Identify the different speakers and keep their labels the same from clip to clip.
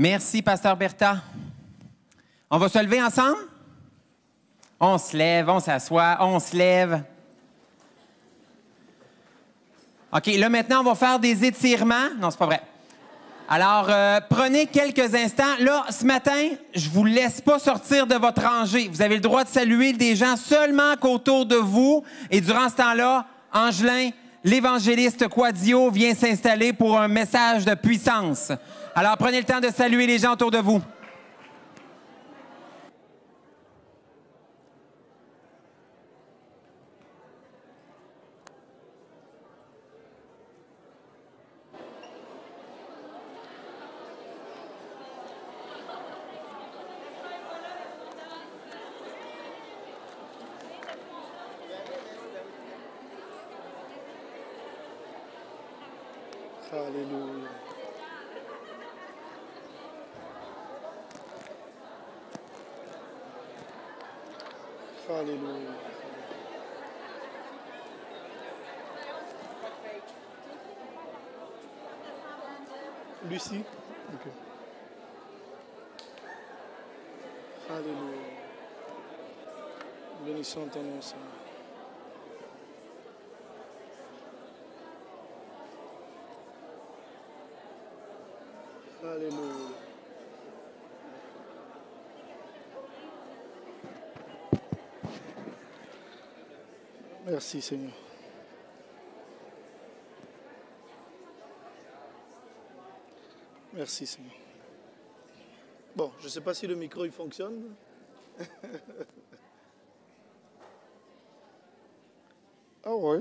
Speaker 1: Merci, Pasteur Bertha. On va se lever ensemble? On se lève, on s'assoit, on se lève. OK, là, maintenant, on va faire des étirements. Non, c'est pas vrai. Alors, prenez quelques instants. Là, ce matin, je vous laisse pas sortir de votre rangée. Vous avez le droit de saluer des gens seulement qu'autour de vous. Et durant ce temps-là, Angelin, l'évangéliste Quadio, vient s'installer pour un message de puissance. Alors, prenez le temps de saluer les gens autour de vous.
Speaker 2: Alléluia. Alléluia. Lucie? Ok. Alléluia. Bénissons ton nom, Seigneur. Alléluia. Merci, Seigneur. Merci, Seigneur. Bon, je ne sais pas si le micro il fonctionne. Ah ouais,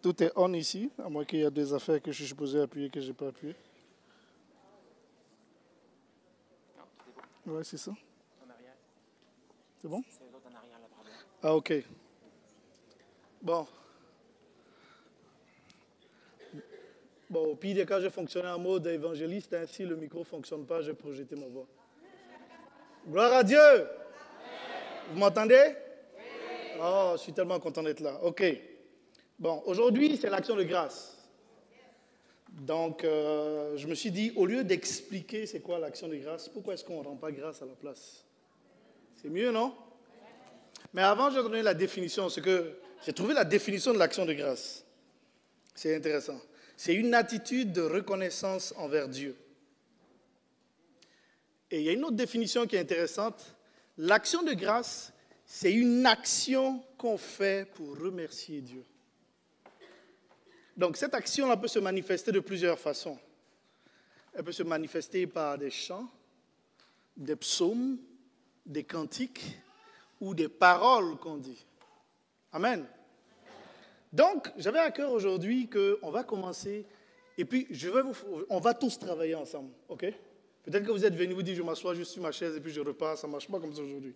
Speaker 2: tout est on ici, à moins qu'il y ait des affaires que je suis supposé appuyer que je n'ai pas appuyé. Ouais, c'est ça. C'est bon? C'est l'autre en arrière, le problème. Ah, OK. Bon. Bon, au pire des cas, je fonctionnais en mode évangéliste. Hein, si le micro ne fonctionne pas, je vais projeter ma voix. Gloire à Dieu! Amen. Vous m'entendez? Oui. Oh, je suis tellement content d'être là. OK. Bon, aujourd'hui, c'est l'action de grâce. Donc, je me suis dit, au lieu d'expliquer c'est quoi l'action de grâce, pourquoi est-ce qu'on ne rend pas grâce à la place? C'est mieux, non? Mais avant, je vais donner la définition. J'ai trouvé la définition de l'action de grâce. C'est intéressant. C'est une attitude de reconnaissance envers Dieu. Et il y a une autre définition qui est intéressante. L'action de grâce, c'est une action qu'on fait pour remercier Dieu. Donc, cette action-là peut se manifester de plusieurs façons. Elle peut se manifester par des chants, des psaumes, des cantiques ou des paroles qu'on dit. Amen. Donc, j'avais à cœur aujourd'hui qu'on va commencer et puis on va tous travailler ensemble, ok? Peut-être que vous êtes venus vous dire je m'assois juste sur ma chaise et puis je repars, ça ne marche pas comme ça aujourd'hui.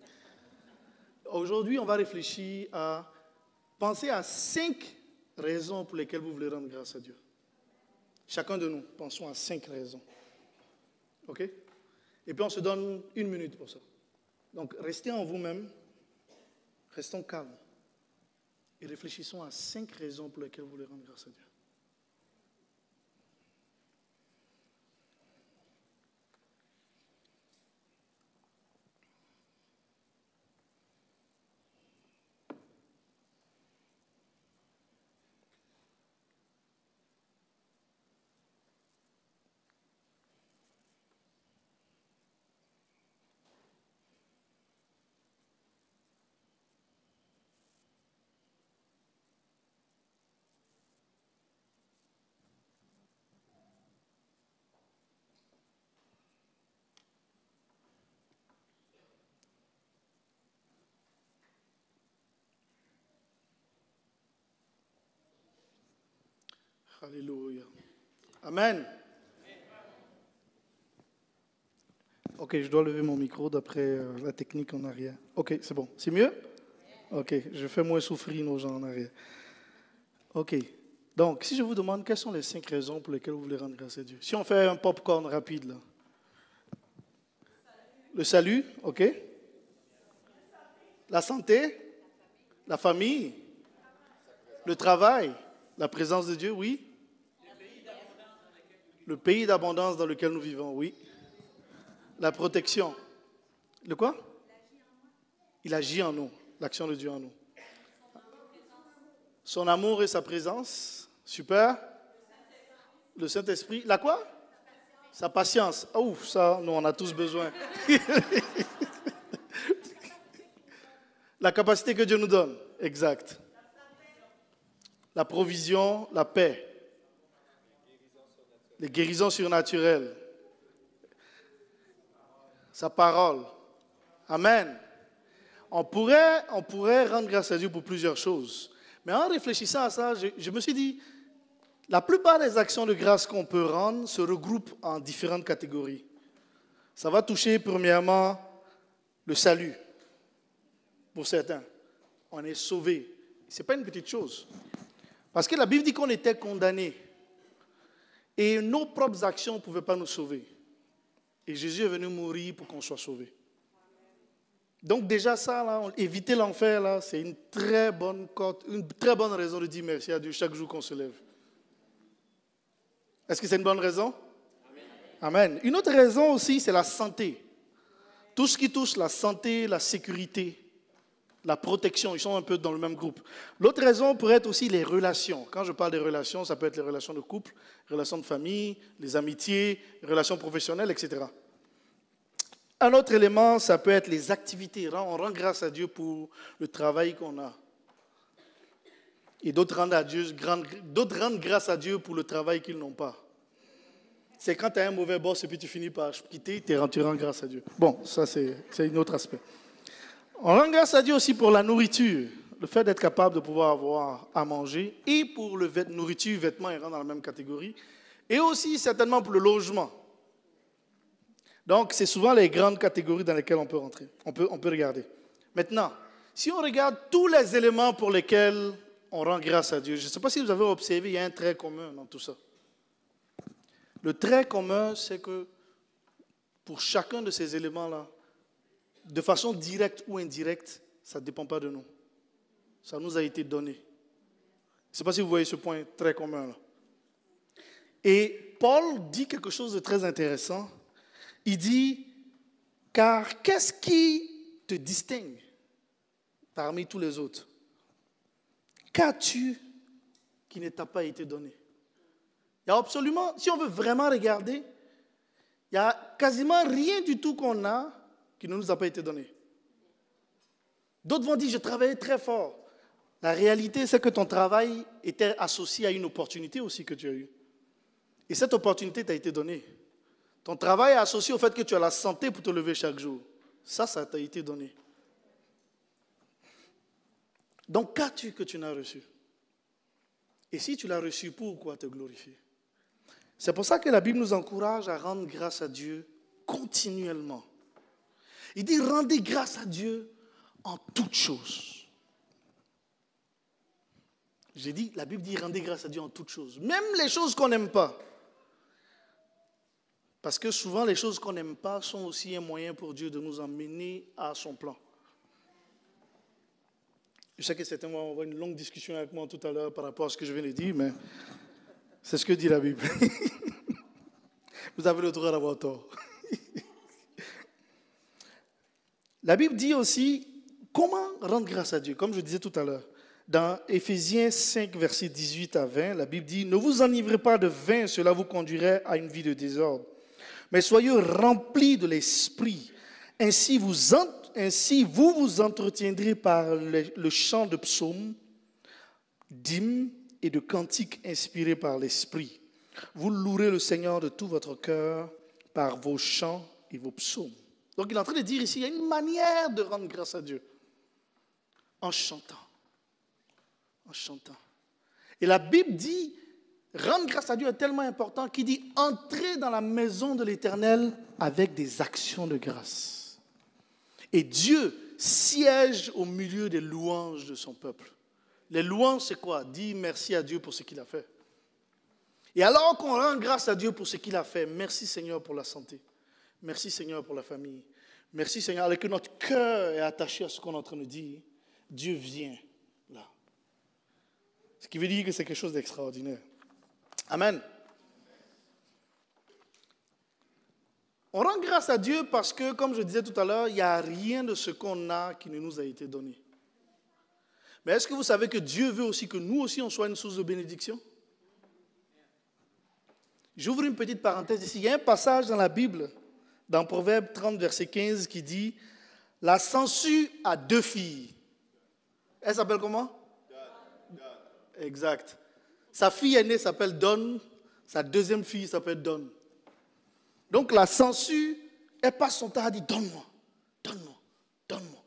Speaker 2: Aujourd'hui, on va réfléchir à penser à 5 raisons pour lesquelles vous voulez rendre grâce à Dieu. Chacun de nous, pensons à 5 raisons. Ok? Et puis on se donne 1 minute pour ça. Donc restez en vous-même, restons calmes et réfléchissons à 5 raisons pour lesquelles vous voulez rendre grâce à Dieu. Alléluia. Amen. Ok, je dois lever mon micro d'après la technique en arrière. Ok, c'est bon. C'est mieux? Ok, je fais moins souffrir nos gens en arrière. Ok, donc si je vous demande quelles sont les 5 raisons pour lesquelles vous voulez rendre grâce à Dieu. Si on fait un popcorn rapide là. Le salut, ok. La santé, la famille, le travail, la présence de Dieu, oui. Le pays d'abondance dans lequel nous vivons, oui. La protection. Le quoi? Il agit en nous. L'action de Dieu en nous. Son amour et sa présence. Super. Le Saint-Esprit. La quoi? Sa patience. Oh, ça, nous, on a tous besoin. La capacité que Dieu nous donne. Exact. La provision, la paix. Les guérisons surnaturelles. Sa parole. Amen. On pourrait rendre grâce à Dieu pour plusieurs choses. Mais en réfléchissant à ça, je me suis dit, la plupart des actions de grâce qu'on peut rendre se regroupent en différentes catégories. Ça va toucher premièrement le salut. Pour certains, on est sauvés. Ce n'est pas une petite chose. Parce que la Bible dit qu'on était condamnés. Et nos propres actions ne pouvaient pas nous sauver. Et Jésus est venu mourir pour qu'on soit sauvés. Donc déjà ça, là, éviter l'enfer, là, c'est une très bonne raison de dire merci à Dieu chaque jour qu'on se lève. Est-ce que c'est une bonne raison? Amen. Amen. Une autre raison aussi, c'est la santé. Tout ce qui touche la santé, la sécurité, la protection, ils sont un peu dans le même groupe. L'autre raison pourrait être aussi les relations. Quand je parle des relations, ça peut être les relations de couple, les relations de famille, les amitiés, les relations professionnelles, etc. Un autre élément, ça peut être les activités. On rend grâce à Dieu pour le travail qu'on a. Et d'autres rendent grâce à Dieu pour le travail qu'ils n'ont pas. C'est quand tu as un mauvais boss et puis tu finis par quitter, tu rends grâce à Dieu. Bon, ça c'est un autre aspect. On rend grâce à Dieu aussi pour la nourriture. Le fait d'être capable de pouvoir avoir à manger. Et pour le nourriture, vêtements, ils rentrent dans la même catégorie. Et aussi certainement pour le logement. Donc, c'est souvent les grandes catégories dans lesquelles on peut rentrer. On peut regarder. Maintenant, si on regarde tous les éléments pour lesquels on rend grâce à Dieu, je ne sais pas si vous avez observé, il y a un trait commun dans tout ça. Le trait commun, c'est que pour chacun de ces éléments-là, de façon directe ou indirecte, ça ne dépend pas de nous. Ça nous a été donné. Je ne sais pas si vous voyez ce point très commun là. Et Paul dit quelque chose de très intéressant. Il dit, car qu'est-ce qui te distingue parmi tous les autres? Qu'as-tu qui ne t'a pas été donné? Il y a absolument, si on veut vraiment regarder, il n'y a quasiment rien du tout qu'on a qui ne nous a pas été donné. D'autres vont dire, je travaillais très fort. La réalité, c'est que ton travail était associé à une opportunité aussi que tu as eue. Et cette opportunité t'a été donnée. Ton travail est associé au fait que tu as la santé pour te lever chaque jour. Ça t'a été donné. Donc, qu'as-tu que tu n'as reçu? Et si tu l'as reçu, pourquoi te glorifier? C'est pour ça que la Bible nous encourage à rendre grâce à Dieu continuellement. Il dit, rendez grâce à Dieu en toutes choses. J'ai dit, la Bible dit, rendez grâce à Dieu en toutes choses. Même les choses qu'on n'aime pas. Parce que souvent, les choses qu'on n'aime pas sont aussi un moyen pour Dieu de nous emmener à son plan. Je sais que certains vont avoir une longue discussion avec moi tout à l'heure par rapport à ce que je viens de dire, mais c'est ce que dit la Bible. Vous avez le droit d'avoir tort. La Bible dit aussi comment rendre grâce à Dieu, comme je disais tout à l'heure. Dans Éphésiens 5, versets 18 à 20, la Bible dit « Ne vous enivrez pas de vin, cela vous conduirait à une vie de désordre. Mais soyez remplis de l'Esprit. Ainsi vous vous entretiendrez par le chant de psaumes, d'hymnes et de cantiques inspirés par l'Esprit. Vous louerez le Seigneur de tout votre cœur par vos chants et vos psaumes. » Donc il est en train de dire ici, il y a une manière de rendre grâce à Dieu. En chantant. En chantant. Et la Bible dit, rendre grâce à Dieu est tellement important qu'il dit, entrez dans la maison de l'Éternel avec des actions de grâce. Et Dieu siège au milieu des louanges de son peuple. Les louanges, c'est quoi? Dire merci à Dieu pour ce qu'il a fait. Et alors qu'on rend grâce à Dieu pour ce qu'il a fait, merci Seigneur pour la santé. Merci Seigneur pour la famille. Merci Seigneur, alors que notre cœur est attaché à ce qu'on est en train de dire, Dieu vient là. Ce qui veut dire que c'est quelque chose d'extraordinaire. Amen. On rend grâce à Dieu parce que, comme je disais tout à l'heure, il n'y a rien de ce qu'on a qui ne nous a été donné. Mais est-ce que vous savez que Dieu veut aussi que nous aussi, on soit une source de bénédiction? J'ouvre une petite parenthèse ici. Il y a un passage dans la Bible, dans Proverbe 30, verset 15, qui dit « La sangsue a 2 filles. » Elle s'appelle comment? Exact. Sa fille aînée s'appelle Donne, sa deuxième fille s'appelle Donne. Donc la sangsue, elle passe son temps à dire « Donne-moi, donne-moi, donne-moi. »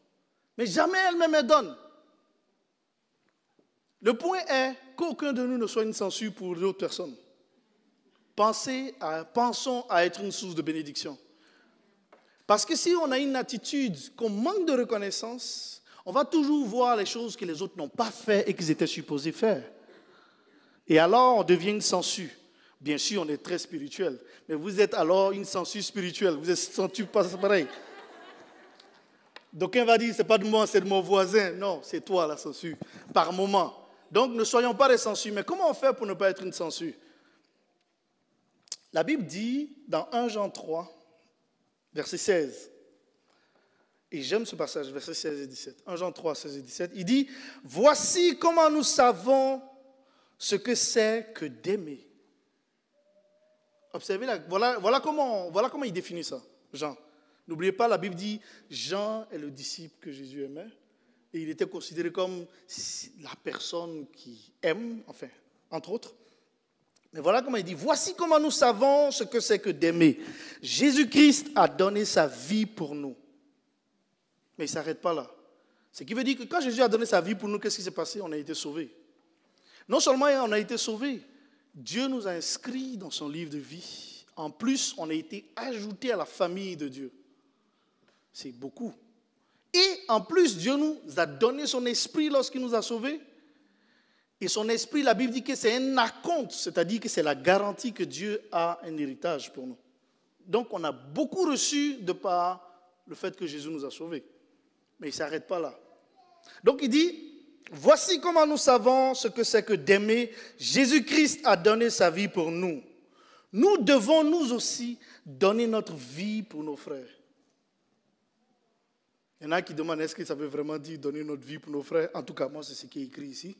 Speaker 2: Mais jamais elle-même elle donne. Le point est qu'aucun de nous ne soit une sangsue pour d'autres personnes. Pensons à être une source de bénédiction. Parce que si on a une attitude qu'on manque de reconnaissance, on va toujours voir les choses que les autres n'ont pas fait et qu'ils étaient supposés faire. Et alors, on devient une sangsue. Bien sûr, on est très spirituel, mais vous êtes alors une sangsue spirituelle. Vous êtes sangsue pas pareil. D'aucuns va dire, c'est pas de moi, c'est de mon voisin. Non, c'est toi la sangsue, par moment. Donc, ne soyons pas des sangsues. Mais comment on fait pour ne pas être une sangsue? La Bible dit, dans 1 Jean 3, verset 16, et j'aime ce passage, verset 16 et 17, 1 Jean 3, 16 et 17, il dit, « Voici comment nous savons ce que c'est que d'aimer. » Observez, voilà comment il définit ça, Jean. N'oubliez pas, la Bible dit, Jean est le disciple que Jésus aimait, et il était considéré comme la personne qui aime, enfin, entre autres. Mais voilà comment il dit, voici comment nous savons ce que c'est que d'aimer. Jésus-Christ a donné sa vie pour nous. Mais il ne s'arrête pas là. Ce qui veut dire que quand Jésus a donné sa vie pour nous, qu'est-ce qui s'est passé? On a été sauvés. Non seulement on a été sauvés, Dieu nous a inscrits dans son livre de vie. En plus, on a été ajoutés à la famille de Dieu. C'est beaucoup. Et en plus, Dieu nous a donné son esprit lorsqu'il nous a sauvés. Et son esprit, la Bible dit que c'est un acompte, c'est-à-dire que c'est la garantie que Dieu a un héritage pour nous. Donc, on a beaucoup reçu de par le fait que Jésus nous a sauvés. Mais il ne s'arrête pas là. Donc, il dit, voici comment nous savons ce que c'est que d'aimer. Jésus-Christ a donné sa vie pour nous. Nous devons, nous aussi, donner notre vie pour nos frères. Il y en a qui demandent, est-ce que ça veut vraiment dire donner notre vie pour nos frères? En tout cas, moi, c'est ce qui est écrit ici.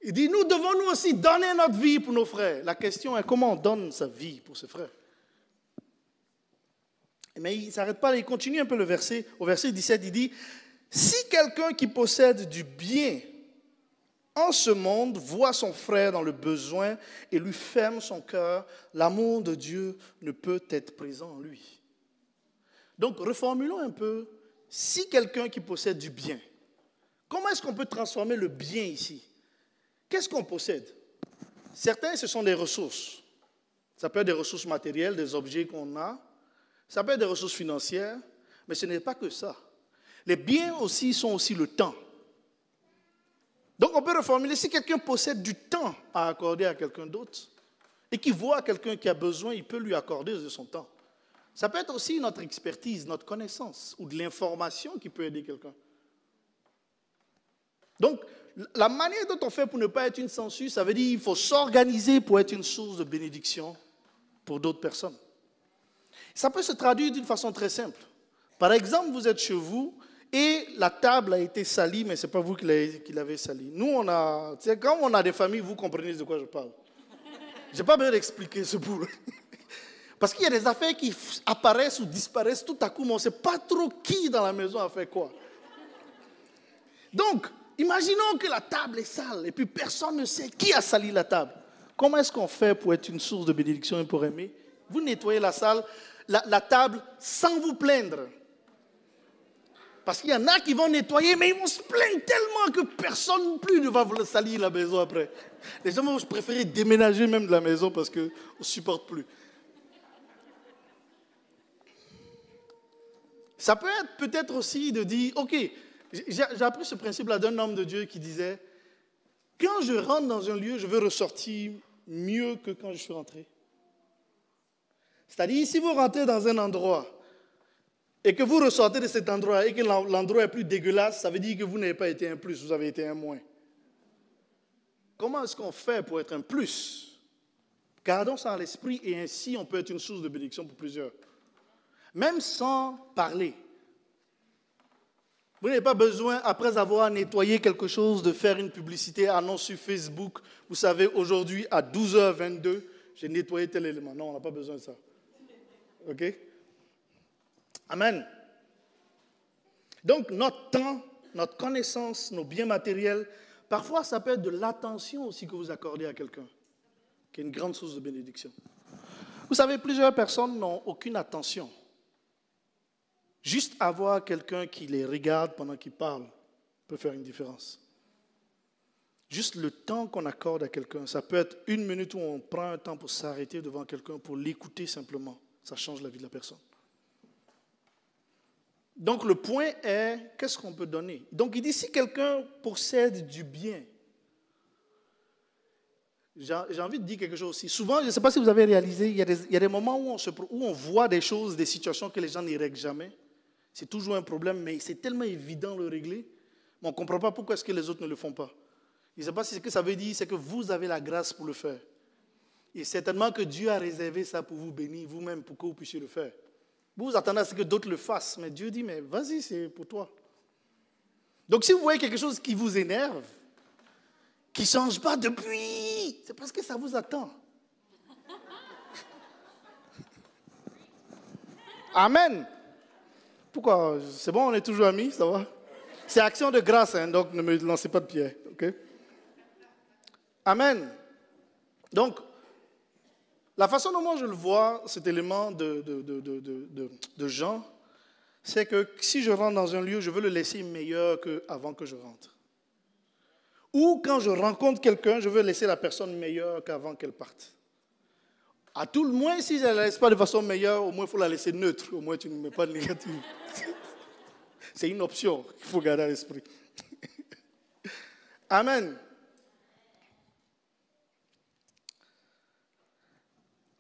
Speaker 2: Il dit, nous devons nous aussi donner notre vie pour nos frères. La question est comment on donne sa vie pour ses frères. Mais il ne s'arrête pas, il continue un peu le verset. Au verset 17, il dit, si quelqu'un qui possède du bien en ce monde voit son frère dans le besoin et lui ferme son cœur, l'amour de Dieu ne peut être présent en lui. Donc, reformulons un peu, si quelqu'un qui possède du bien, comment est-ce qu'on peut transformer le bien ici? Qu'est-ce qu'on possède? Certains, ce sont des ressources. Ça peut être des ressources matérielles, des objets qu'on a. Ça peut être des ressources financières. Mais ce n'est pas que ça. Les biens aussi sont aussi le temps. Donc on peut reformuler, si quelqu'un possède du temps à accorder à quelqu'un d'autre et qu'il voit quelqu'un qui a besoin, il peut lui accorder de son temps. Ça peut être aussi notre expertise, notre connaissance ou de l'information qui peut aider quelqu'un. Donc, la manière dont on fait pour ne pas être une sangsue, ça veut dire qu'il faut s'organiser pour être une source de bénédiction pour d'autres personnes. Ça peut se traduire d'une façon très simple. Par exemple, vous êtes chez vous et la table a été salie, mais ce n'est pas vous qui l'avez salie. Nous, quand on a des familles, vous comprenez de quoi je parle. Je n'ai pas besoin d'expliquer ce boulot. Parce qu'il y a des affaires qui apparaissent ou disparaissent tout à coup, mais on ne sait pas trop qui dans la maison a fait quoi. Donc, imaginons que la table est sale et puis personne ne sait qui a sali la table. Comment est-ce qu'on fait pour être une source de bénédiction et pour aimer? Vous nettoyez la table sans vous plaindre. Parce qu'il y en a qui vont nettoyer, mais ils vont se plaindre tellement que personne plus ne va vous salir la maison après. Les gens vont préférer déménager même de la maison parce qu'on ne supporte plus. Ça peut être peut-être aussi de dire, ok, j'ai appris ce principe-là d'un homme de Dieu qui disait, quand je rentre dans un lieu, je veux ressortir mieux que quand je suis rentré. C'est-à-dire, si vous rentrez dans un endroit et que vous ressortez de cet endroit et que l'endroit est plus dégueulasse, ça veut dire que vous n'avez pas été un plus, vous avez été un moins. Comment est-ce qu'on fait pour être un plus? Gardons ça à l'esprit et ainsi on peut être une source de bénédiction pour plusieurs. Même sans parler. Vous n'avez pas besoin, après avoir nettoyé quelque chose, de faire une publicité, annonce sur Facebook. Vous savez, aujourd'hui, à 12h22, j'ai nettoyé tel élément. Non, on n'a pas besoin de ça. OK? Amen. Donc, notre temps, notre connaissance, nos biens matériels, parfois, ça peut être de l'attention aussi que vous accordez à quelqu'un, qui est une grande source de bénédiction. Vous savez, plusieurs personnes n'ont aucune attention. Juste avoir quelqu'un qui les regarde pendant qu'ils parlent peut faire une différence. Juste le temps qu'on accorde à quelqu'un, ça peut être 1 minute où on prend un temps pour s'arrêter devant quelqu'un, pour l'écouter simplement. Ça change la vie de la personne. Donc le point est, qu'est-ce qu'on peut donner? Donc il dit, si quelqu'un possède du bien, j'ai envie de dire quelque chose aussi. Souvent, je ne sais pas si vous avez réalisé, il y a des moments où on voit des choses, des situations que les gens n'y règlent jamais. C'est toujours un problème, mais c'est tellement évident de le régler. Mais on ne comprend pas pourquoi est-ce que les autres ne le font pas. Je ne sais pas si ce que ça veut dire, c'est que vous avez la grâce pour le faire. Et certainement que Dieu a réservé ça pour vous bénir vous-même, pour que vous puissiez le faire. Vous attendez à ce que d'autres le fassent, mais Dieu dit, mais vas-y, c'est pour toi. Donc si vous voyez quelque chose qui vous énerve, qui ne change pas depuis, c'est parce que ça vous attend. Amen. Pourquoi? C'est bon, on est toujours amis, ça va? C'est action de grâce, hein, donc ne me lancez pas de pierre. Okay? Amen. Donc, la façon dont moi je le vois, cet élément de Jean, c'est que si je rentre dans un lieu, je veux le laisser meilleur qu'avant que je rentre. Ou quand je rencontre quelqu'un, je veux laisser la personne meilleure qu'avant qu'elle parte. À tout le moins, si je ne la laisse pas de façon meilleure, au moins il faut la laisser neutre. Au moins tu ne mets pas de négatif. C'est une option qu'il faut garder à l'esprit. Amen.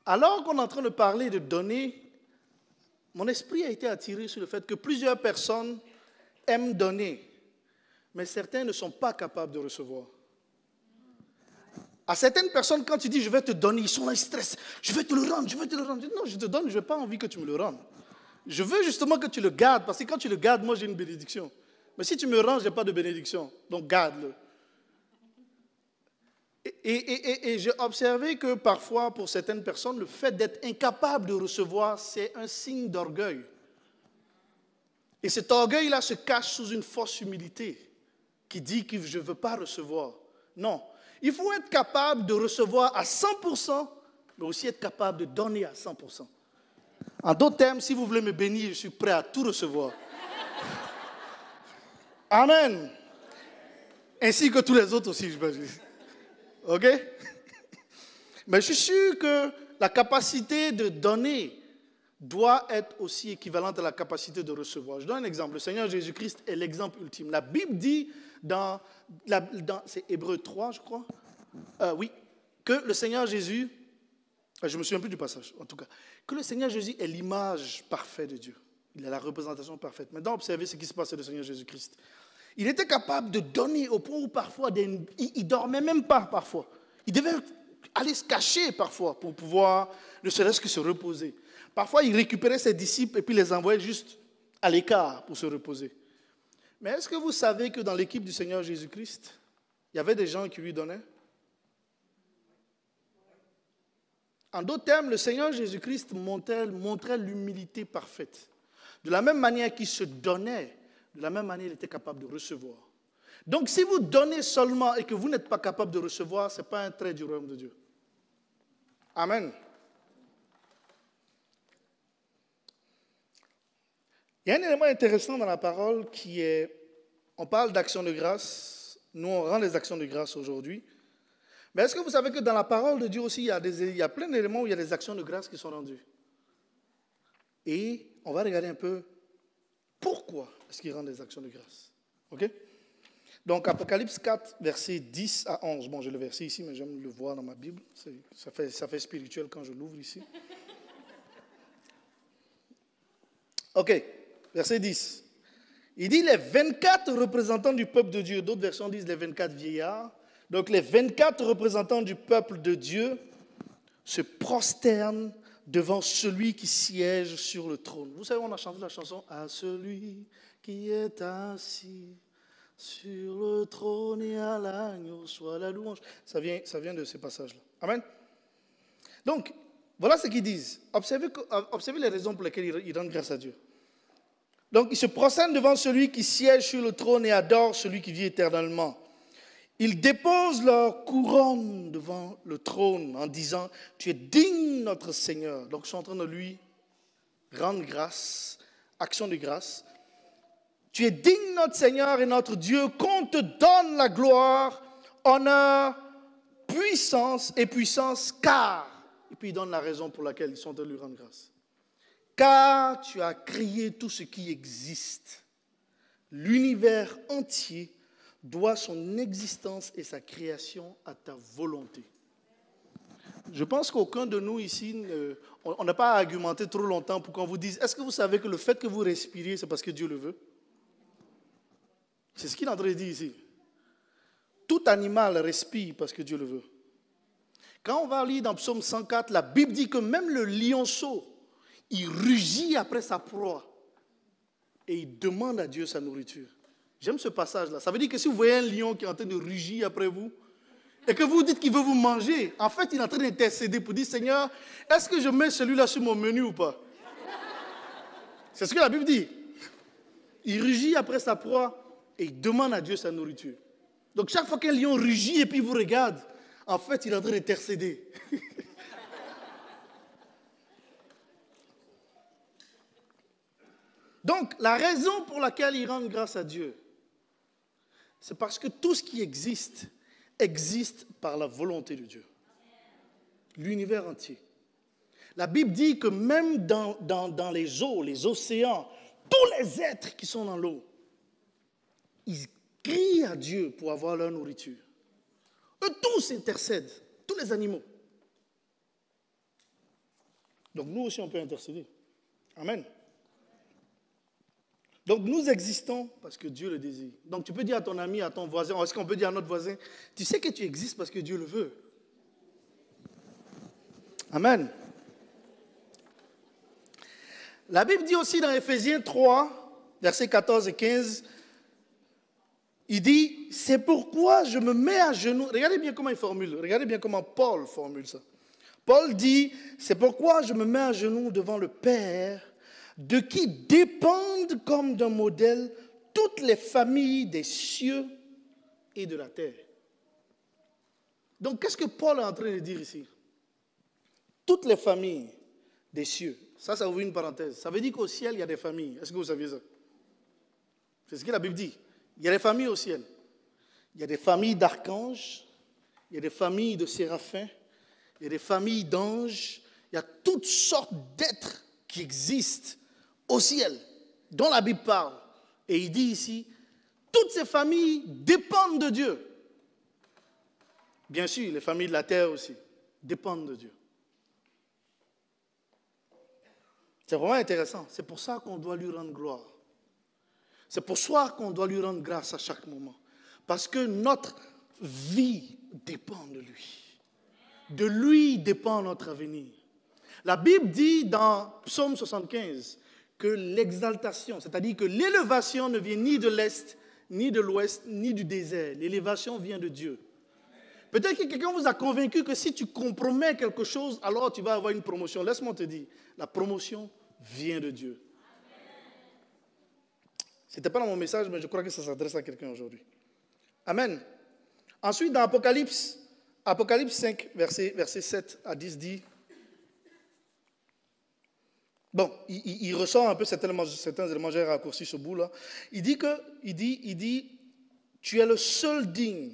Speaker 2: Alors qu'on est en train de parler de donner, mon esprit a été attiré sur le fait que plusieurs personnes aiment donner, mais certains ne sont pas capables de recevoir. À certaines personnes, quand tu dis « je vais te donner », ils sont là, ils stressent. « Je vais te le rendre, je vais te le rendre ». Non, je te donne, je n'ai pas envie que tu me le rendes. Je veux justement que tu le gardes, parce que quand tu le gardes, moi j'ai une bénédiction. Mais si tu me rends, je n'ai pas de bénédiction. Donc garde-le. Et j'ai observé que parfois, pour certaines personnes, le fait d'être incapable de recevoir, c'est un signe d'orgueil. Et cet orgueil-là se cache sous une fausse humilité qui dit que je ne veux pas recevoir. Non. Il faut être capable de recevoir à 100%, mais aussi être capable de donner à 100%. En d'autres termes, si vous voulez me bénir, je suis prêt à tout recevoir. Amen. Ainsi que tous les autres aussi, je pense. OK? Mais je suis sûr que la capacité de donner doit être aussi équivalente à la capacité de recevoir. Je donne un exemple. Le Seigneur Jésus-Christ est l'exemple ultime. La Bible dit c'est Hébreux 3, je crois. Oui, que le Seigneur Jésus, je ne me souviens plus du passage, en tout cas, que le Seigneur Jésus est l'image parfaite de Dieu. Il est la représentation parfaite. Maintenant, observez ce qui se passe au Seigneur Jésus-Christ. Il était capable de donner au point où parfois, il ne dormait même pas parfois. Il devait aller se cacher parfois pour pouvoir ne serait-ce que se reposer. Parfois, il récupérait ses disciples et puis les envoyait juste à l'écart pour se reposer. Mais est-ce que vous savez que dans l'équipe du Seigneur Jésus-Christ, il y avait des gens qui lui donnaient? En d'autres termes, le Seigneur Jésus-Christ montrait l'humilité parfaite. De la même manière qu'il se donnait, de la même manière il était capable de recevoir. Donc si vous donnez seulement et que vous n'êtes pas capable de recevoir, ce n'est pas un trait du royaume de Dieu. Amen. Il y a un élément intéressant dans la parole qui est, on parle d'action de grâce, nous on rend les actions de grâce aujourd'hui. Mais est-ce que vous savez que dans la parole de Dieu aussi, il y a plein d'éléments où il y a des actions de grâce qui sont rendues? Et on va regarder un peu pourquoi est-ce qu'il rend des actions de grâce. OK? Donc, Apocalypse 4, versets 10 à 11. Bon, j'ai le verset ici, mais j'aime le voir dans ma Bible. Ça fait spirituel quand je l'ouvre ici. OK, verset 10. Il dit les 24 représentants du peuple de Dieu. D'autres versions disent les 24 vieillards. Donc, les 24 représentants du peuple de Dieu se prosterne devant celui qui siège sur le trône. Vous savez, on a chanté la chanson « À celui qui est assis sur le trône et à l'agneau soit la louange ». Ça vient de ces passages-là. Amen. Donc, voilà ce qu'ils disent. Observez les raisons pour lesquelles ils rendent grâce à Dieu. Donc, ils se prosternent devant celui qui siège sur le trône et adorent celui qui vit éternellement. Ils déposent leur couronne devant le trône en disant « Tu es digne, notre Seigneur ». Donc, ils sont en train de lui rendre grâce, action de grâce. « Tu es digne, notre Seigneur et notre Dieu, qu'on te donne la gloire, honneur, puissance, car… » Et puis, ils donnent la raison pour laquelle ils sont en train de lui rendre grâce. « Car tu as créé tout ce qui existe. L'univers entier doit son existence et sa création à ta volonté. » Je pense qu'aucun de nous ici, on n'a pas à argumenter trop longtemps pour qu'on vous dise, est-ce que vous savez que le fait que vous respiriez, c'est parce que Dieu le veut? C'est ce qu'il est en train de dire ici. Tout animal respire parce que Dieu le veut. Quand on va lire dans Psaume 104, la Bible dit que même le lionceau, il rugit après sa proie et il demande à Dieu sa nourriture. J'aime ce passage-là. Ça veut dire que si vous voyez un lion qui est en train de rugir après vous et que vous dites qu'il veut vous manger, en fait, il est en train d'intercéder pour dire, Seigneur, est-ce que je mets celui-là sur mon menu ou pas? C'est ce que la Bible dit. Il rugit après sa proie et il demande à Dieu sa nourriture. Donc chaque fois qu'un lion rugit et puis il vous regarde, en fait, il est en train d'intercéder. Donc, la raison pour laquelle ils rendent grâce à Dieu, c'est parce que tout ce qui existe, existe par la volonté de Dieu. L'univers entier. La Bible dit que même dans les eaux, les océans, tous les êtres qui sont dans l'eau, ils crient à Dieu pour avoir leur nourriture. Eux tous intercèdent, tous les animaux. Donc nous aussi on peut intercéder. Amen. Donc nous existons parce que Dieu le désire. Donc tu peux dire à ton ami, à ton voisin, est-ce qu'on peut dire à notre voisin, tu sais que tu existes parce que Dieu le veut. Amen. La Bible dit aussi dans Éphésiens 3, versets 14 et 15, il dit, c'est pourquoi je me mets à genoux. Regardez bien comment il formule, regardez bien comment Paul formule ça. Paul dit, c'est pourquoi je me mets à genoux devant le Père, de qui dépendent comme d'un modèle toutes les familles des cieux et de la terre. Donc, qu'est-ce que Paul est en train de dire ici? Toutes les familles des cieux. Ça ouvre une parenthèse. Ça veut dire qu'au ciel, il y a des familles. Est-ce que vous saviez ça? C'est ce que la Bible dit. Il y a des familles au ciel. Il y a des familles d'archanges, il y a des familles de séraphins, il y a des familles d'anges. Il y a toutes sortes d'êtres qui existent au ciel, dont la Bible parle. Et il dit ici, toutes ces familles dépendent de Dieu. Bien sûr, les familles de la terre aussi dépendent de Dieu. C'est vraiment intéressant. C'est pour ça qu'on doit lui rendre gloire. C'est pour ça qu'on doit lui rendre grâce à chaque moment. Parce que notre vie dépend de lui. De lui dépend notre avenir. La Bible dit dans Psaume 75 que l'exaltation, c'est-à-dire que l'élévation ne vient ni de l'Est, ni de l'Ouest, ni du désert. L'élévation vient de Dieu. Peut-être que quelqu'un vous a convaincu que si tu compromets quelque chose, alors tu vas avoir une promotion. Laisse-moi te dire, la promotion vient de Dieu. Ce n'était pas dans mon message, mais je crois que ça s'adresse à quelqu'un aujourd'hui. Amen. Ensuite, dans Apocalypse 5, verset 7 à 10 dit, bon, il ressort un peu certains éléments, j'ai raccourci ce bout-là. Il dit, tu es le seul digne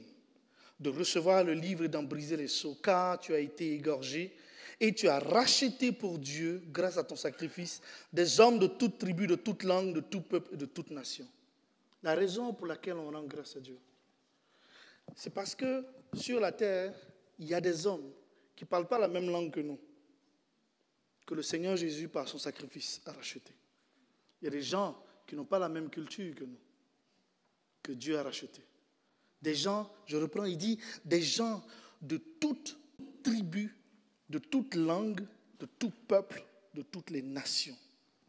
Speaker 2: de recevoir le livre et d'en briser les sceaux, car tu as été égorgé et tu as racheté pour Dieu, grâce à ton sacrifice, des hommes de toute tribu, de toute langue, de tout peuple et de toute nation. La raison pour laquelle on rend grâce à Dieu, c'est parce que sur la terre, il y a des hommes qui ne parlent pas la même langue que nous, que le Seigneur Jésus, par son sacrifice, a racheté. Il y a des gens qui n'ont pas la même culture que nous, que Dieu a racheté. Des gens, je reprends, il dit, des gens de toute tribu, de toute langue, de tout peuple, de toutes les nations.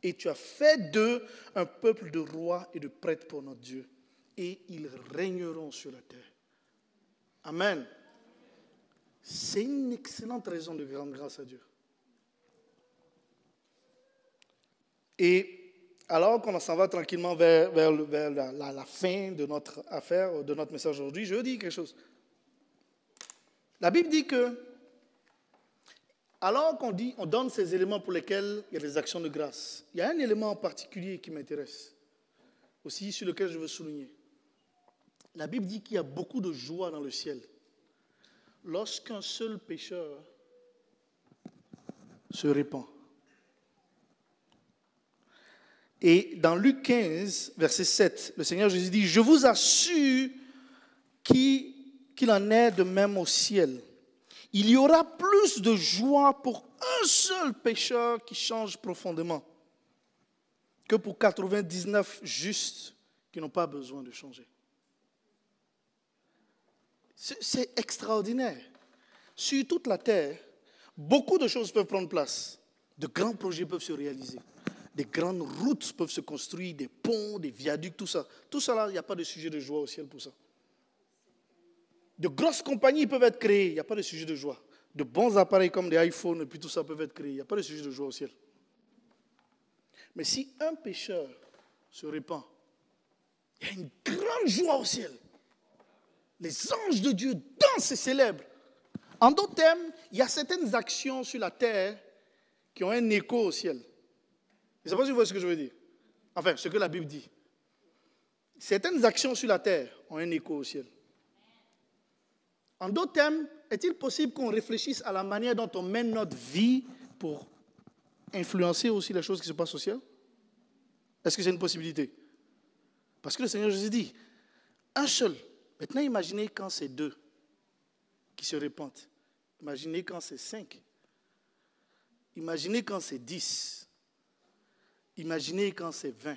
Speaker 2: Et tu as fait d'eux un peuple de rois et de prêtres pour notre Dieu. Et ils régneront sur la terre. Amen. C'est une excellente raison de rendre grâce à Dieu. Et alors qu'on s'en va tranquillement vers la fin de notre affaire, de notre message aujourd'hui, je veux dire quelque chose. La Bible dit que, alors on donne ces éléments pour lesquels il y a des actions de grâce, il y a un élément en particulier qui m'intéresse, aussi sur lequel je veux souligner. La Bible dit qu'il y a beaucoup de joie dans le ciel lorsqu'un seul pécheur se répand. Et dans Luc 15, verset 7, le Seigneur Jésus dit, « Je vous assure qu'il en est de même au ciel. Il y aura plus de joie pour un seul pécheur qui change profondément que pour 99 justes qui n'ont pas besoin de changer. » C'est extraordinaire. Sur toute la terre, beaucoup de choses peuvent prendre place. De grands projets peuvent se réaliser. Des grandes routes peuvent se construire, des ponts, des viaducs, tout ça. Tout ça là, il n'y a pas de sujet de joie au ciel pour ça. De grosses compagnies peuvent être créées, il n'y a pas de sujet de joie. De bons appareils comme des iPhones et puis tout ça peuvent être créés, il n'y a pas de sujet de joie au ciel. Mais si un pécheur se répand, il y a une grande joie au ciel. Les anges de Dieu dansent et célèbrent. En d'autres termes, il y a certaines actions sur la terre qui ont un écho au ciel. Je ne sais pas si vous voyez ce que je veux dire. Enfin, ce que la Bible dit. Certaines actions sur la terre ont un écho au ciel. En d'autres termes, est-il possible qu'on réfléchisse à la manière dont on mène notre vie pour influencer aussi les choses qui se passent au ciel? Est-ce que c'est une possibilité? Parce que le Seigneur Jésus dit, un seul. Maintenant, imaginez quand c'est 2 qui se répandent. Imaginez quand c'est 5. Imaginez quand c'est 10. Imaginez quand c'est 20.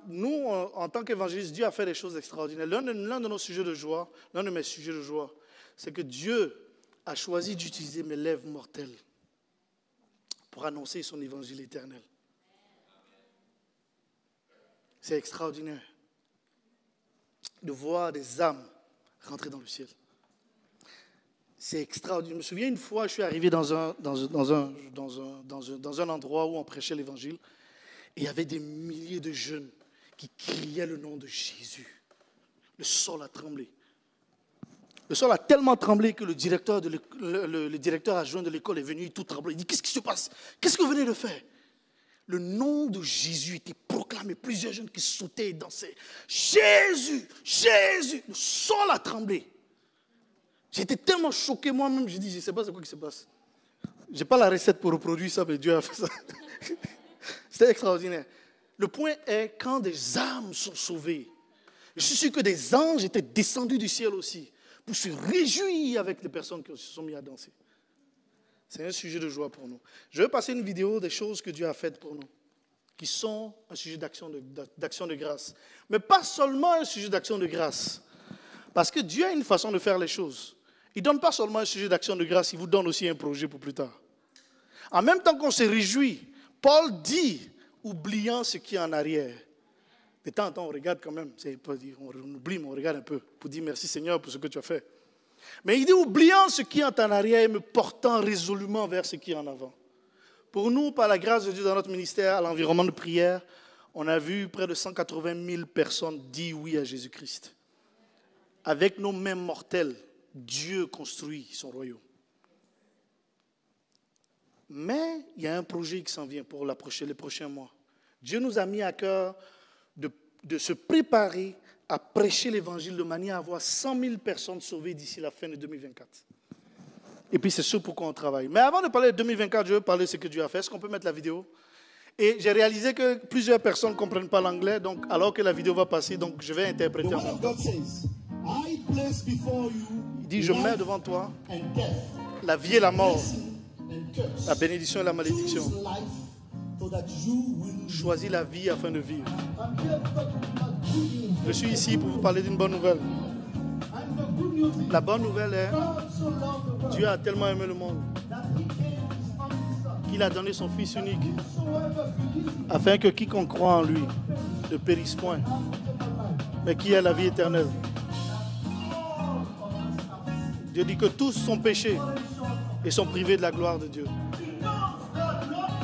Speaker 2: Nous, en tant qu'évangélistes, Dieu a fait des choses extraordinaires. L'un de nos sujets de joie, l'un de mes sujets de joie, c'est que Dieu a choisi d'utiliser mes lèvres mortelles pour annoncer son évangile éternel. C'est extraordinaire de voir des âmes rentrer dans le ciel. C'est extraordinaire. Je me souviens une fois, je suis arrivé dans un endroit où on prêchait l'évangile et il y avait des milliers de jeunes qui criaient le nom de Jésus. Le sol a tremblé. Le sol a tellement tremblé que le directeur adjoint de l'école est venu tout trembler. Il dit, qu'est-ce qui se passe? Qu'est-ce que vous venez de faire? Le nom de Jésus était proclamé. Plusieurs jeunes qui sautaient et dansaient. Jésus, Jésus. Le sol a tremblé. J'étais tellement choqué moi-même, j'ai dit, je ne sais pas c'est quoi qui se passe. Je n'ai pas la recette pour reproduire ça, mais Dieu a fait ça. C'était extraordinaire. Le point est, quand des âmes sont sauvées, je suis sûr que des anges étaient descendus du ciel aussi, pour se réjouir avec les personnes qui se sont mis à danser. C'est un sujet de joie pour nous. Je vais passer une vidéo des choses que Dieu a faites pour nous, qui sont un sujet d'action de grâce. Mais pas seulement un sujet d'action de grâce, parce que Dieu a une façon de faire les choses. Il ne donne pas seulement un sujet d'action de grâce, il vous donne aussi un projet pour plus tard. En même temps qu'on se réjouit, Paul dit, oubliant ce qui est en arrière. De temps en temps, on regarde quand même, on oublie, mais on regarde un peu pour dire merci Seigneur pour ce que tu as fait. Mais il dit, oubliant ce qui est en arrière et me portant résolument vers ce qui est en avant. Pour nous, par la grâce de Dieu dans notre ministère, à l'environnement de prière, on a vu près de 180 000 personnes dire oui à Jésus-Christ. Avec nos mains mortelles, Dieu construit son royaume. Mais il y a un projet qui s'en vient pour les prochains mois. Dieu nous a mis à cœur de se préparer à prêcher l'évangile de manière à avoir 100 000 personnes sauvées d'ici la fin de 2024. Et puis c'est ce pourquoi on travaille. Mais avant de parler de 2024, je veux parler de ce que Dieu a fait. Est-ce qu'on peut mettre la vidéo? Et j'ai réalisé que plusieurs personnes ne comprennent pas l'anglais, donc alors que la vidéo va passer, donc je vais interpréter en même temps. Il dit, je mets devant toi la vie et la mort, la bénédiction et la malédiction. Choisis la vie afin de vivre. Je suis ici pour vous parler d'une bonne nouvelle. La bonne nouvelle est, Dieu a tellement aimé le monde qu'il a donné son Fils unique, afin que quiconque croit en lui ne périsse point, mais qui ait la vie éternelle. Dieu dit que tous sont péchés et sont privés de la gloire de Dieu.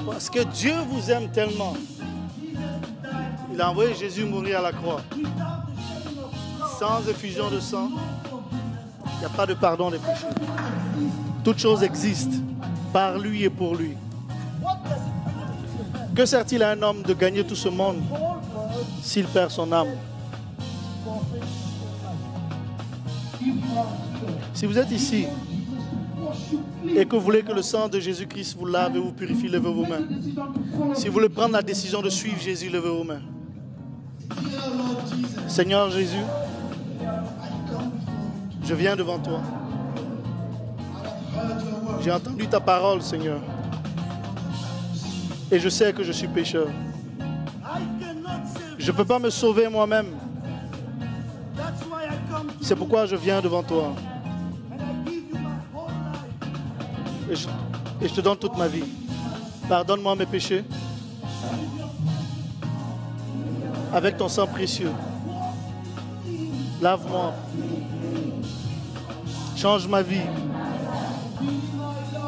Speaker 2: Parce que Dieu vous aime tellement, il a envoyé Jésus mourir à la croix. Sans effusion de sang, il n'y a pas de pardon des péchés. Toute chose existe par lui et pour lui. Que sert-il à un homme de gagner tout ce monde s'il perd son âme? Si vous êtes ici et que vous voulez que le sang de Jésus-Christ vous lave et vous purifie, levez vos mains. Si vous voulez prendre la décision de suivre Jésus, levez vos mains. Seigneur Jésus, je viens devant toi. J'ai entendu ta parole, Seigneur. Et je sais que je suis pécheur. Je ne peux pas me sauver moi-même. C'est pourquoi je viens devant toi. Et je te donne toute ma vie. Pardonne-moi mes péchés. Avec ton sang précieux. Lave-moi. Change ma vie.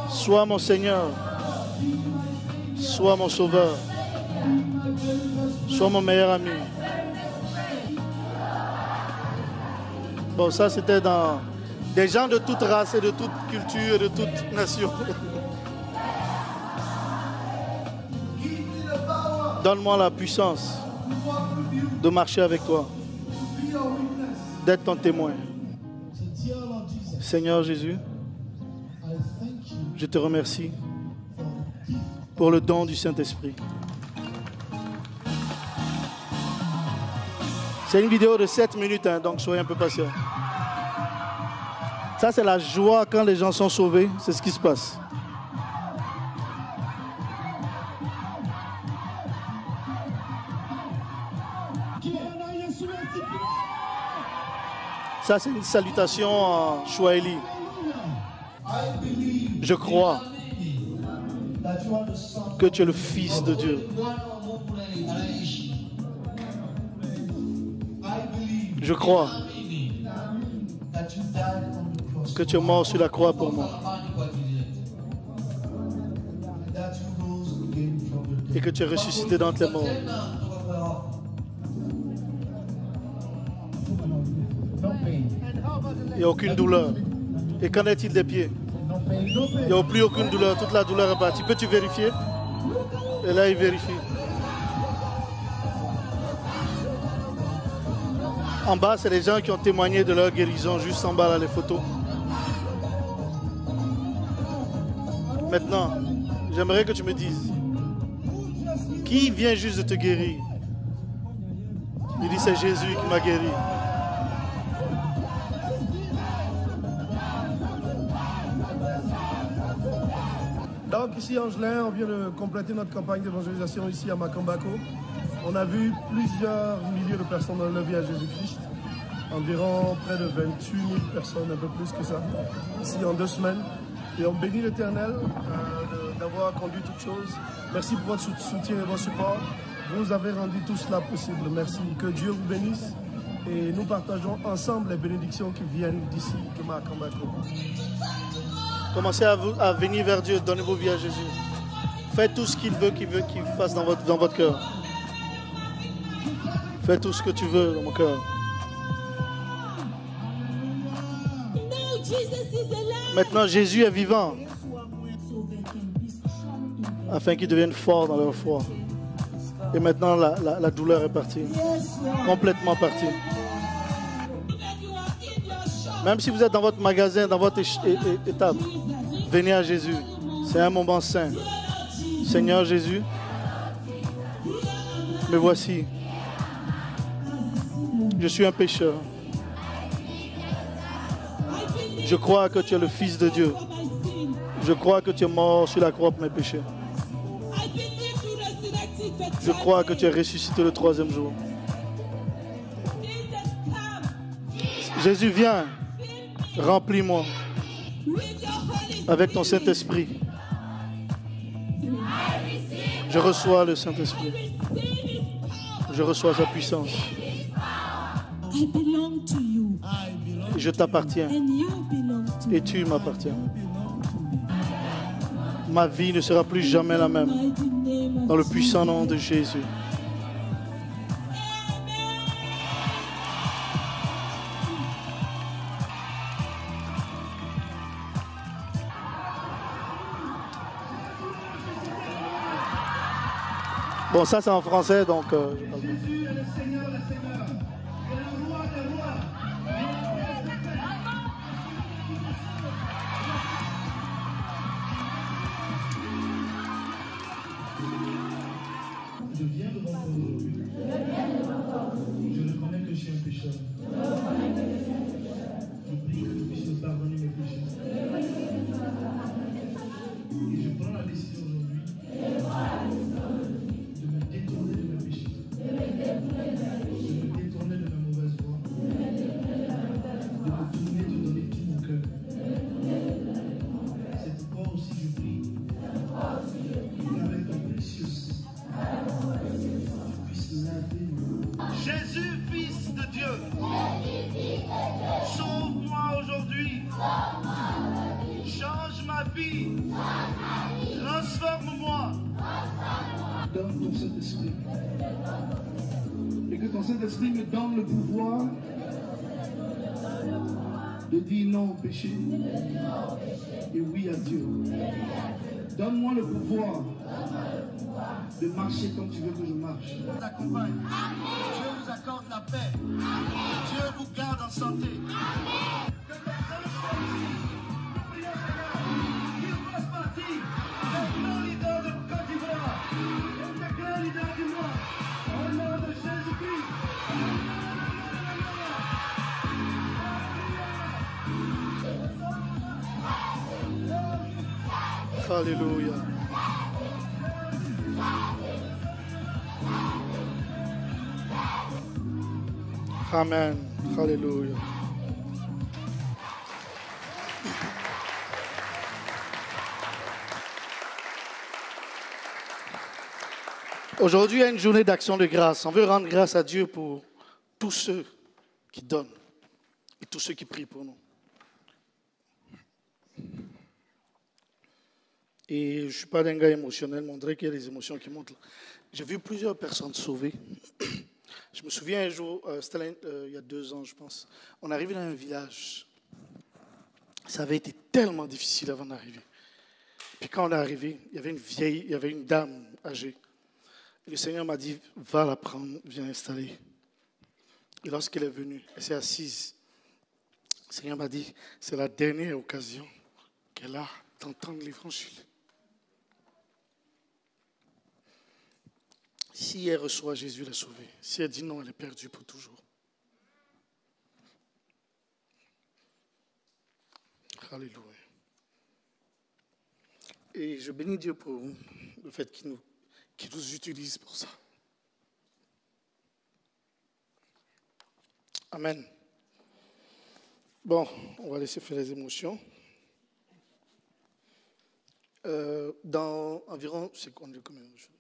Speaker 2: Sois mon Seigneur. Sois mon Sauveur. Sois mon meilleur ami. Bon, ça c'était dans des gens de toute race et de toute culture et de toute nation. Donne-moi la puissance de marcher avec toi, d'être ton témoin. Seigneur Jésus, je te remercie pour le don du Saint-Esprit. C'est une vidéo de 7 minutes, hein, donc soyez un peu patient. Ça, c'est la joie quand les gens sont sauvés, c'est ce qui se passe. Ça, c'est une salutation en Swahili. Je crois que tu es le Fils de Dieu. Je crois que tu es mort sur la croix pour moi. Et que tu es ressuscité d'entre les morts. Il n'y a aucune douleur. Et qu'en est-il des pieds? Il n'y a plus aucune douleur. Toute la douleur est partie. Peux-tu vérifier? Et là, il vérifie. En bas, c'est les gens qui ont témoigné de leur guérison. Juste en bas, là, les photos. Maintenant, j'aimerais que tu me dises, qui vient juste de te guérir? Il dit, c'est Jésus qui m'a guéri.
Speaker 3: Donc ici Angelin, on vient de compléter notre campagne d'évangélisation ici à Makambako. On a vu plusieurs milliers de personnes dans la vie à Jésus-Christ. Environ près de 28 000 personnes, un peu plus que ça, ici en 2 semaines. Et on bénit l'Éternel d'avoir conduit toutes choses. Merci pour votre soutien et votre support. Vous avez rendu tout cela possible. Merci. Que Dieu vous bénisse. Et nous partageons ensemble les bénédictions qui viennent d'ici, de Makambako.
Speaker 2: Commencez à venir vers Dieu, donnez vos vies à Jésus. Faites tout ce qu'il veut qu'il fasse dans votre cœur. Fais tout ce que tu veux dans mon cœur. Maintenant, Jésus est vivant, afin qu'ils deviennent forts dans leur foi. Et maintenant, la douleur est partie, complètement partie. Même si vous êtes dans votre magasin, dans votre étable, venez à Jésus. C'est un moment saint. Seigneur Jésus, me voici. Je suis un pécheur. Je crois que tu es le Fils de Dieu. Je crois que tu es mort sur la croix pour mes péchés. Je crois que tu es ressuscité le 3e jour. Jésus, viens. Remplis-moi avec ton Saint-Esprit. Je reçois le Saint-Esprit. Je reçois sa puissance. Je t'appartiens. Et tu m'appartiens. Ma vie ne sera plus jamais la même. Dans le puissant nom de Jésus. Bon, ça c'est en français, donc je parle bien.
Speaker 3: Jésus est le Seigneur des Seigneurs, et le Roi des Rois. Je viens devant toi aujourd'hui. Je reconnais que je suis un pécheur. Je prie que tu puisses me pardonner mes péchés. Et je prends la décision aujourd'hui de me détourner de mes péchés. De me détourner de ma mauvaise voie. De me tourner, de donner tout mon cœur. C'est pourquoi aussi je prie qu'avec ton précieux sang, tu puisses laver mon Jésus, Fils de Dieu, sauve-moi aujourd'hui. Change ma vie. Transforme-moi. Donne ton Saint-Esprit. Et que ton Saint-Esprit me donne le pouvoir de dire non au péché et oui à Dieu. Donne-moi le pouvoir de marcher comme tu veux que je marche. Dieu vous accompagne. Dieu vous accorde la paix. Dieu vous garde en santé. Que personne ne soit priez au Seigneur. Qu'il fasse partie des grands leaders de Côte d'Ivoire et des grands leaders du monde. Au nom de Jésus-Christ.
Speaker 2: Alléluia. Amen. Alléluia. Aujourd'hui, il y a une journée d'action de grâce. On veut rendre grâce à Dieu pour tous ceux qui donnent et tous ceux qui prient pour nous. Et je ne suis pas d'un gars émotionnel, mais on dirait qu'il y a des émotions qui montent là. J'ai vu plusieurs personnes sauvées. Je me souviens un jour, c'était il y a 2 ans, je pense, on arrivait dans un village. Ça avait été tellement difficile avant d'arriver. Puis quand on est arrivé, il y avait une dame âgée. Et le Seigneur m'a dit, va la prendre, viens l'installer. Et lorsqu'elle est venue, elle s'est assise. Le Seigneur m'a dit, c'est la dernière occasion qu'elle a d'entendre l'évangile. Si elle reçoit Jésus, elle est sauvée. Si elle dit non, elle est perdue pour toujours. Alléluia. Et je bénis Dieu pour le fait qu'il nous utilise pour ça. Amen. Bon, on va laisser faire les émotions. Dans environ, c'est combien aujourd'hui?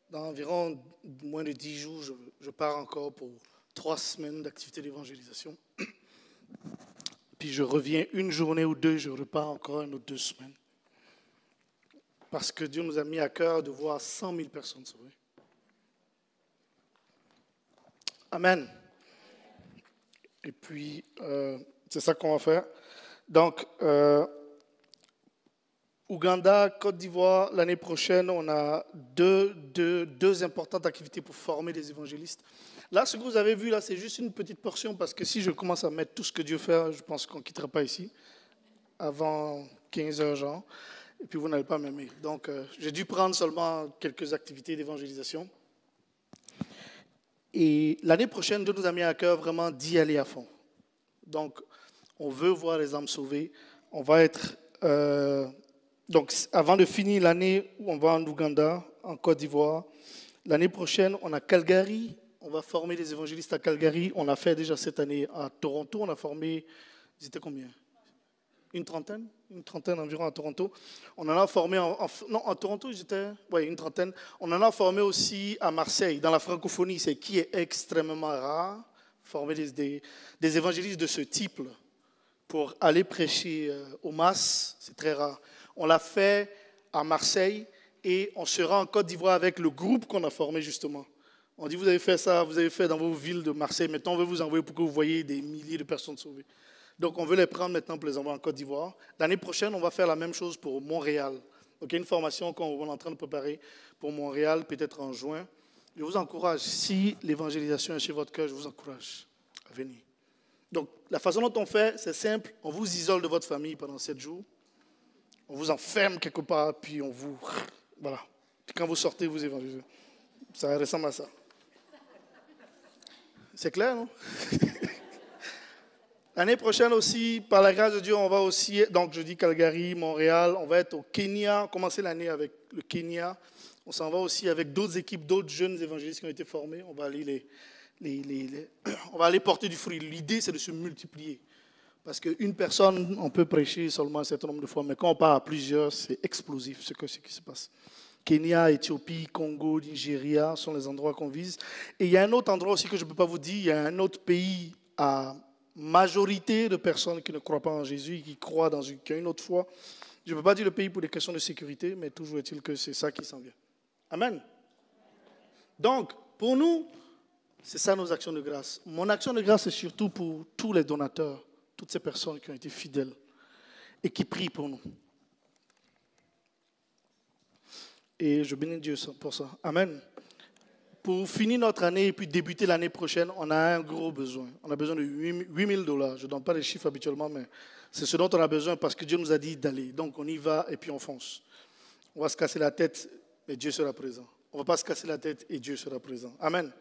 Speaker 2: Dans environ moins de 10 jours, je pars encore pour 3 semaines d'activité d'évangélisation. Puis je reviens une journée ou 2, je repars encore une autre 2 semaines. Parce que Dieu nous a mis à cœur de voir 100 000 personnes sauvées. Amen. Et puis, c'est ça qu'on va faire. Donc, Ouganda, Côte d'Ivoire, l'année prochaine, on a deux importantes activités pour former des évangélistes. Là, ce que vous avez vu, là, c'est juste une petite portion, parce que si je commence à mettre tout ce que Dieu fait, je pense qu'on ne quittera pas ici avant 15 heures, genre, et puis vous n'allez pas m'aimer. Donc, j'ai dû prendre seulement quelques activités d'évangélisation. Et l'année prochaine, Dieu nous a mis à cœur vraiment d'y aller à fond. Donc, on veut voir les âmes sauvées. On va être... donc, avant de finir l'année où on va en Ouganda, en Côte d'Ivoire, l'année prochaine, on a Calgary. On va former des évangélistes à Calgary. On l'a fait déjà cette année à Toronto. On a formé, ils étaient combien? une trentaine environ à Toronto. On en a formé, non, à Toronto, une trentaine. On en a formé aussi à Marseille, dans la francophonie, c'est qui est extrêmement rare, former des évangélistes de ce type pour aller prêcher aux masses, c'est très rare. On l'a fait à Marseille et on sera en Côte d'Ivoire avec le groupe qu'on a formé justement. On dit, vous avez fait ça, vous avez fait dans vos villes de Marseille, maintenant on veut vous envoyer pour que vous voyez des milliers de personnes sauvées. Donc on veut les prendre maintenant pour les envoyer en Côte d'Ivoire. L'année prochaine, on va faire la même chose pour Montréal. Donc il y a une formation qu'on est en train de préparer pour Montréal, peut-être en juin. Je vous encourage, si l'évangélisation est sur votre cœur, je vous encourage à venir. Donc la façon dont on fait, c'est simple, on vous isole de votre famille pendant 7 jours, on vous enferme quelque part, puis on vous... Voilà. Puis quand vous sortez, vous évangélisez. Ça ressemble à ça. C'est clair, non? L'année prochaine aussi, par la grâce de Dieu, on va aussi, donc je dis Calgary, Montréal, on va être au Kenya, commencer l'année avec le Kenya. On s'en va aussi avec d'autres équipes, d'autres jeunes évangélistes qui ont été formés. On va aller on va aller porter du fruit. L'idée, c'est de se multiplier. Parce qu'une personne, on peut prêcher seulement un certain nombre de fois, mais quand on part à plusieurs, c'est explosif ce qui se passe. Kenya, Éthiopie, Congo, Nigeria sont les endroits qu'on vise. Et il y a un autre endroit aussi que je ne peux pas vous dire, il y a un autre pays à majorité de personnes qui ne croient pas en Jésus, qui croient qui ont une autre foi. Je ne peux pas dire le pays pour des questions de sécurité, mais toujours est-il que c'est ça qui s'en vient. Amen. Donc, pour nous, c'est ça nos actions de grâce. Mon action de grâce, c'est surtout pour tous les donateurs, toutes ces personnes qui ont été fidèles et qui prient pour nous. Et je bénis Dieu pour ça. Amen. Pour finir notre année et puis débuter l'année prochaine, on a un gros besoin. On a besoin de $8 000. Je ne donne pas les chiffres habituellement, mais c'est ce dont on a besoin parce que Dieu nous a dit d'aller. Donc on y va et puis on fonce. On va se casser la tête, mais Dieu sera présent. On ne va pas se casser la tête et Dieu sera présent. Amen.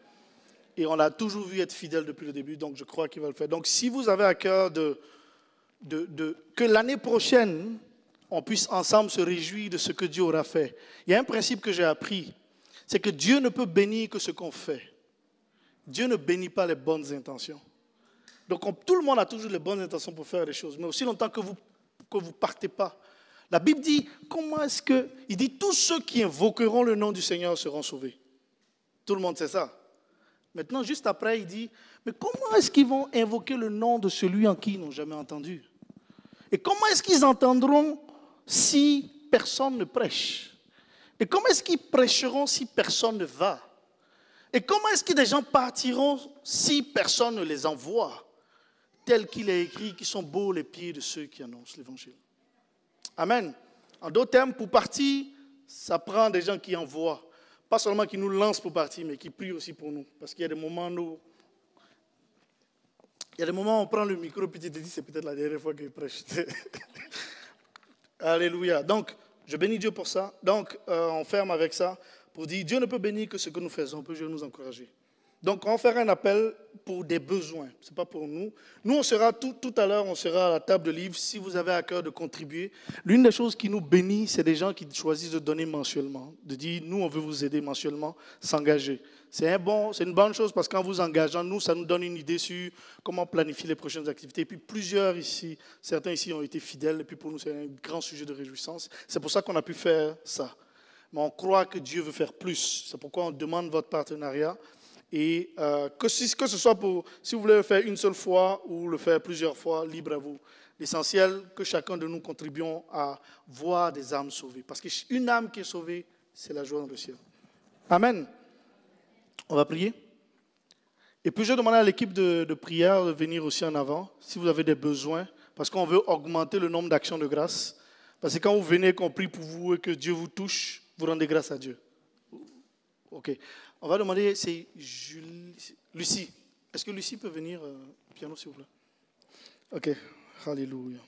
Speaker 2: Et on l'a toujours vu être fidèle depuis le début, donc je crois qu'il va le faire. Donc si vous avez à cœur que l'année prochaine, on puisse ensemble se réjouir de ce que Dieu aura fait. Il y a un principe que j'ai appris, c'est que Dieu ne peut bénir que ce qu'on fait. Dieu ne bénit pas les bonnes intentions. Donc tout le monde a toujours les bonnes intentions pour faire les choses, mais aussi longtemps que vous ne partez pas. La Bible dit, comment est-ce que... Il dit, tous ceux qui invoqueront le nom du Seigneur seront sauvés. Tout le monde sait ça. Maintenant, juste après, il dit, mais comment est-ce qu'ils vont invoquer le nom de celui en qui ils n'ont jamais entendu? Et comment est-ce qu'ils entendront si personne ne prêche? Et comment est-ce qu'ils prêcheront si personne ne va? Et comment est-ce que des gens partiront si personne ne les envoie? Tel qu'il est écrit, qui sont beaux les pieds de ceux qui annoncent l'évangile. Amen. En d'autres termes, pour partir, ça prend des gens qui envoient. Pas seulement qui nous lancent pour partir, mais qui prient aussi pour nous. Parce qu'il y a des moments où on prend le micro et tu te dis c'est peut-être la dernière fois que je prêche. Alléluia. Donc, je bénis Dieu pour ça. Donc, on ferme avec ça pour dire Dieu ne peut bénir que ce que nous faisons, on peut juste nous encourager. Donc, on va faire un appel pour des besoins. Ce n'est pas pour nous. Nous, on sera tout à l'heure, on sera à la table de livres si vous avez à cœur de contribuer. L'une des choses qui nous bénit, c'est des gens qui choisissent de donner mensuellement, de dire nous, on veut vous aider mensuellement, s'engager. C'est une bonne chose parce qu'en vous engageant, nous, ça nous donne une idée sur comment planifier les prochaines activités. Et puis plusieurs ici, certains ici ont été fidèles et puis pour nous, c'est un grand sujet de réjouissance. C'est pour ça qu'on a pu faire ça. Mais on croit que Dieu veut faire plus. C'est pourquoi on demande votre partenariat. Et que ce soit si vous voulez le faire une seule fois ou le faire plusieurs fois, libre à vous. L'essentiel, que chacun de nous contribuons à voir des âmes sauvées. Parce qu'une âme qui est sauvée, c'est la joie dans le ciel. Amen. On va prier. Et puis je vais demander à l'équipe de prière de venir aussi en avant, si vous avez des besoins, parce qu'on veut augmenter le nombre d'actions de grâce. Parce que quand vous venez, qu'on prie pour vous et que Dieu vous touche, vous rendez grâce à Dieu. OK. On va demander, c'est Lucie. Est-ce que Lucie peut venir au piano, s'il vous plaît? OK. Alléluia.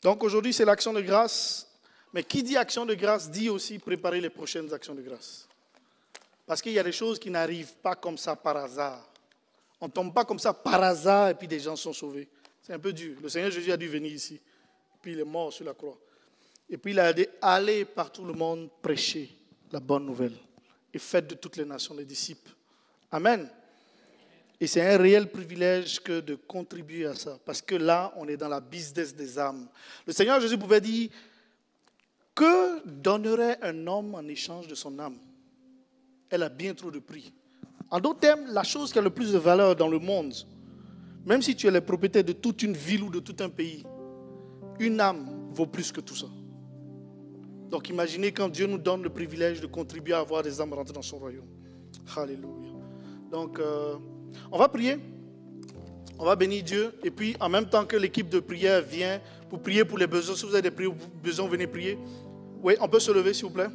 Speaker 2: Donc aujourd'hui, c'est l'action de grâce. Mais qui dit action de grâce dit aussi préparer les prochaines actions de grâce. Parce qu'il y a des choses qui n'arrivent pas comme ça par hasard. On ne tombe pas comme ça par hasard et puis des gens sont sauvés. C'est un peu dur. Le Seigneur Jésus a dû venir ici. Puis il est mort sur la croix. Et puis il a dit, allez par tout le monde prêcher la bonne nouvelle. Et faites de toutes les nations des disciples. Amen. Et c'est un réel privilège que de contribuer à ça. Parce que là, on est dans la business des âmes. Le Seigneur Jésus pouvait dire, que donnerait un homme en échange de son âme? Elle a bien trop de prix. En d'autres termes, la chose qui a le plus de valeur dans le monde, même si tu es le propriétaire de toute une ville ou de tout un pays, une âme vaut plus que tout ça. Donc imaginez quand Dieu nous donne le privilège de contribuer à avoir des âmes rentrer dans son royaume. Alléluia. Donc, on va prier. On va bénir Dieu. Et puis, en même temps que l'équipe de prière vient pour prier pour les besoins, si vous avez des besoins, venez prier. Oui, on peut se lever, s'il vous plaît.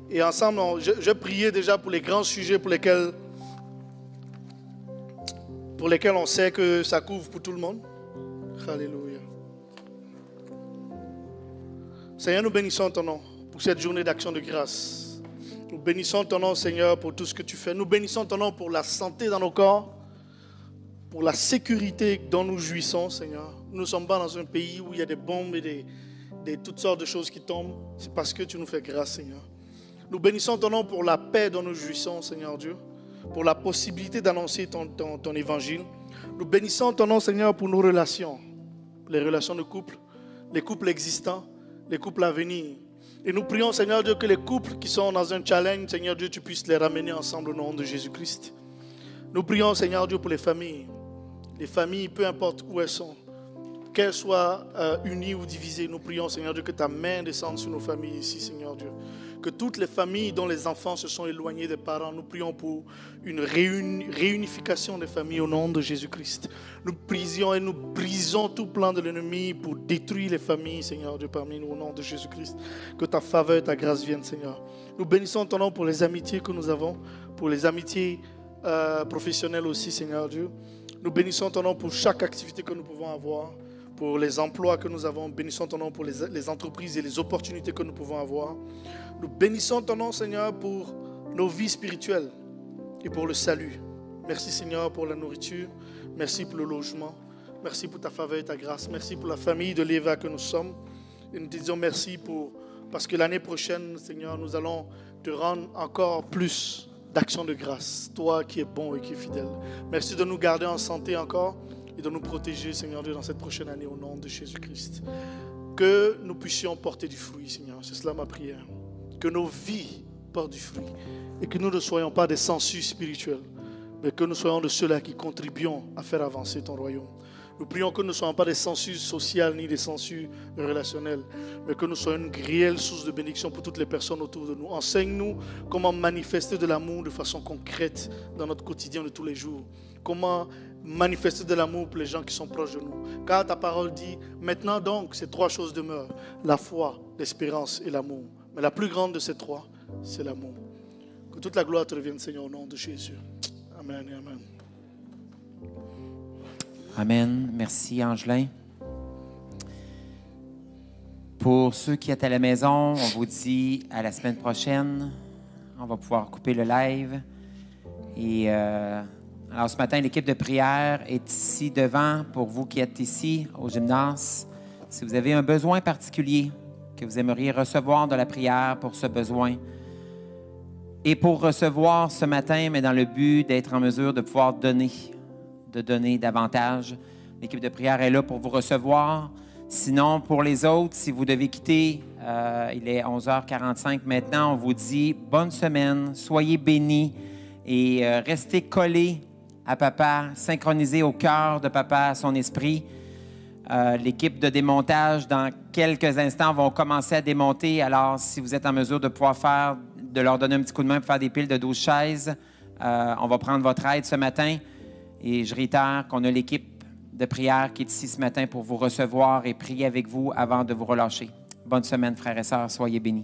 Speaker 2: Et ensemble, je priais déjà pour les grands sujets pour lesquels on sait que ça couvre pour tout le monde. Alléluia. Seigneur, nous bénissons ton nom pour cette journée d'action de grâce. Nous bénissons ton nom, Seigneur, pour tout ce que tu fais. Nous bénissons ton nom pour la santé dans nos corps, pour la sécurité dont nous jouissons, Seigneur. Nous ne sommes pas dans un pays où il y a des bombes et toutes sortes de choses qui tombent. C'est parce que tu nous fais grâce, Seigneur. Nous bénissons ton nom pour la paix dont nous jouissons, Seigneur Dieu, pour la possibilité d'annoncer ton évangile. Nous bénissons ton nom, Seigneur, pour nos relations, les relations de couple, les couples existants, les couples à venir. Et nous prions, Seigneur Dieu, que les couples qui sont dans un challenge, Seigneur Dieu, tu puisses les ramener ensemble au nom de Jésus-Christ. Nous prions, Seigneur Dieu, pour les familles. Les familles, peu importe où elles sont, qu'elles soient unies ou divisées, nous prions, Seigneur Dieu, que ta main descende sur nos familles ici, Seigneur Dieu. Que toutes les familles dont les enfants se sont éloignés des parents, nous prions pour une réunification des familles au nom de Jésus-Christ. Nous prions et nous brisons tout plan de l'ennemi pour détruire les familles, Seigneur Dieu, parmi nous au nom de Jésus-Christ. Que ta faveur et ta grâce viennent, Seigneur. Nous bénissons ton nom pour les amitiés que nous avons, pour les amitiés professionnelles aussi, Seigneur Dieu. Nous bénissons ton nom pour chaque activité que nous pouvons avoir, pour les emplois que nous avons. Bénissons ton nom pour les entreprises et les opportunités que nous pouvons avoir. Nous bénissons ton nom, Seigneur, pour nos vies spirituelles et pour le salut. Merci, Seigneur, pour la nourriture. Merci pour le logement. Merci pour ta faveur et ta grâce. Merci pour la famille de l'Eva que nous sommes. Et nous te disons merci parce que l'année prochaine, Seigneur, nous allons te rendre encore plus d'actions de grâce. Toi qui es bon et qui es fidèle. Merci de nous garder en santé encore et de nous protéger, Seigneur Dieu, dans cette prochaine année au nom de Jésus-Christ. Que nous puissions porter du fruit, Seigneur. C'est cela ma prière. Que nos vies portent du fruit et que nous ne soyons pas des sangsues spirituels, mais que nous soyons de ceux-là qui contribuons à faire avancer ton royaume. Nous prions que nous ne soyons pas des sangsues sociales ni des sangsues relationnelles, mais que nous soyons une réelle source de bénédiction pour toutes les personnes autour de nous. Enseigne-nous comment manifester de l'amour de façon concrète dans notre quotidien de tous les jours. Comment manifester de l'amour pour les gens qui sont proches de nous. Car ta parole dit, maintenant donc, ces trois choses demeurent, la foi, l'espérance et l'amour. Mais la plus grande de ces trois, c'est l'amour. Que toute la gloire te revienne, Seigneur, au nom de Jésus. Amen et amen.
Speaker 1: Amen. Merci, Angelin. Pour ceux qui étaient à la maison, on vous dit à la semaine prochaine. On va pouvoir couper le live. Et alors ce matin, l'équipe de prière est ici devant pour vous qui êtes ici au gymnase. Si vous avez un besoin particulier que vous aimeriez recevoir de la prière pour ce besoin et pour recevoir ce matin, mais dans le but d'être en mesure de pouvoir donner davantage, l'équipe de prière est là pour vous recevoir. Sinon, pour les autres, si vous devez quitter, il est 11h45 maintenant, on vous dit bonne semaine, soyez bénis et restez collés à papa, synchronisés au cœur de papa, à son esprit. L'équipe de démontage, dans quelques instants, vont commencer à démonter. Alors, si vous êtes en mesure de leur donner un petit coup de main pour faire des piles de 12 chaises, on va prendre votre aide ce matin. Et je réitère qu'on a l'équipe de prière qui est ici ce matin pour vous recevoir et prier avec vous avant de vous relâcher. Bonne semaine, frères et sœurs. Soyez bénis.